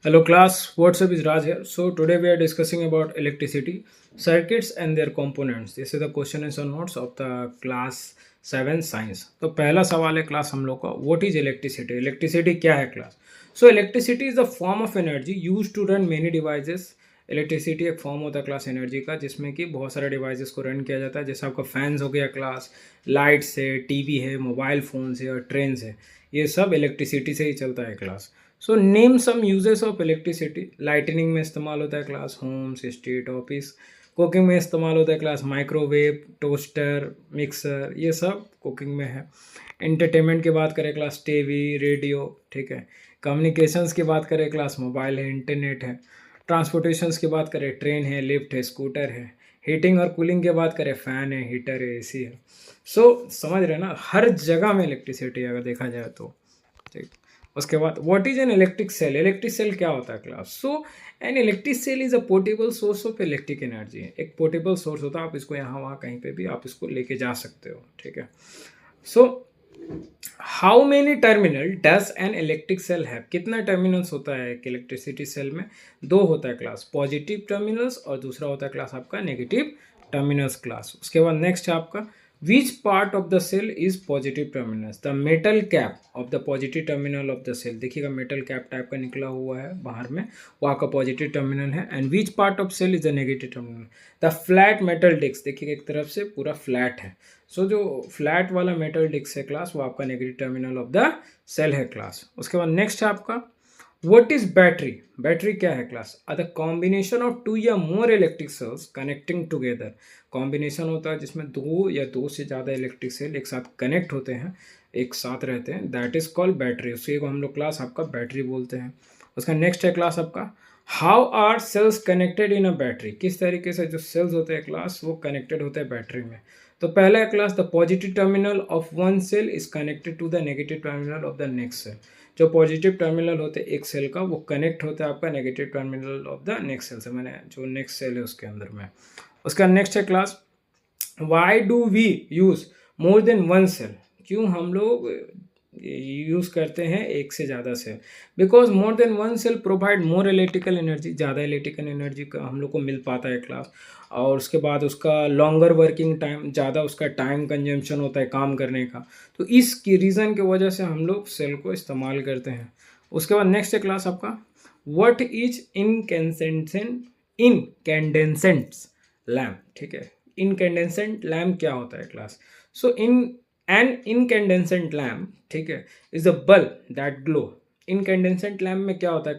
Hello class, what's up is Raj here. So today we are discussing about electricity, circuits and their components. This is the question answer notes of the class 7 science. तो पहला सवाल है class हम लोग का, what is electricity? Electricity क्या है class? So electricity is a form of energy used to run many devices. Electricity एक फॉर्म होता है क्लास एनर्जी का जिसमें कि बहुत सारे डिवाइसेस को रन किया जाता है, जैसे आपका फैंस हो गया क्लास, लाइट्स है, टीवी है, मोबाइल फ़ोन्स है और ट्रेन है। ये सब इलेक्ट्रिसिटी से ही चलता है class. So name some uses of electricity. Lightning में इस्तेमाल होता है class, homes, street, office. Cooking में इस्तेमाल होता है क्लास, माइक्रोवेव, टोस्टर, मिक्सर, ये सब कुकिंग में है। एंटरटेनमेंट की बात करें क्लास, टीवी, रेडियो, ठीक है। कम्युनिकेशंस की बात करें क्लास, मोबाइल है, इंटरनेट है। ट्रांसपोर्टेशंस की बात करें, ट्रेन है, लिफ्ट है, स्कूटर है। हीटिंग और कूलिंग की बात करें, फ़ैन है, हीटर है, एसी है। सो समझ रहे हैं ना, हर जगह में इलेक्ट्रिसिटी अगर देखा जाए तो, ठीक। उसके बाद what is an electric cell. Electric cell क्या होता है class? So an electric cell is a portable source of electric energy. एक पोर्टेबल सोर्स होता है, आप इसको यहाँ वहाँ कहीं पे भी आप इसको लेके जा सकते हो, ठीक है। So how many terminal does an electric cell have. कितना टर्मिनल्स होता है एक इलेक्ट्रिसिटी सेल में? दो होता है क्लास, पॉजिटिव टर्मिनल्स और दूसरा होता है क्लास आपका नेगेटिव टर्मिनल्स क्लास। उसके बाद नेक्स्ट है आपका, which part of the cell is positive terminus? The metal cap of the positive terminal of the cell। देखिएगा मेटल कैप टाइप का निकला हुआ है बाहर में, वो आपका पॉजिटिव टर्मिनल है। And which part of cell is the negative terminal? The flat metal disc। देखिएगा एक तरफ से पूरा फ्लैट है। सो जो फ्लैट वाला मेटल डिस्क है क्लास, वो आपका negative terminal of the cell है क्लास। उसके बाद नेक्स्ट है आपका, what is battery? बैटरी क्या है class? The combination of two या more electric cells connecting together. Combination होता है जिसमें दो या दो से ज़्यादा इलेक्ट्रिक सेल एक साथ कनेक्ट होते हैं, एक साथ रहते हैं, दैट इज कॉल्ड बैटरी। उसी को हम लोग क्लास आपका बैटरी बोलते हैं। उसका नेक्स्ट है क्लास आपका, how are cells connected in a battery. किस तरीके से जो सेल्स होते हैं क्लास वो कनेक्टेड होते हैं बैटरी में? तो पहला है class, the positive terminal of one cell is connected to the negative terminal of the next cell. जो पॉजिटिव टर्मिनल होते हैं एक सेल का, वो कनेक्ट होता है आपका negative terminal of the next cell से, मैंने जो नेक्स्ट सेल है उसके अंदर में। उसका नेक्स्ट है class, why do we use more than one cell. क्यों हम लोग यूज़ करते हैं एक से ज़्यादा cell? Because more than one cell provide more electrical energy. ज़्यादा इलेक्ट्रिकल एनर्जी का हम लोग को मिल पाता है क्लास। और उसके बाद उसका लॉन्गर वर्किंग टाइम, ज़्यादा उसका टाइम कंजम्पशन होता है काम करने का। तो इसकी रीज़न की वजह से हम लोग सेल को इस्तेमाल करते हैं। उसके बाद नेक्स्ट है क्लास आपका, व्हाट इज इनकैंडेसेंट लैम्प, ठीक है। इनकैंडेसेंट लैम्प क्या होता है class? So in an incandescent lamp, ठीक है, is a bulb that glow. Incandescent lamp में क्या होता है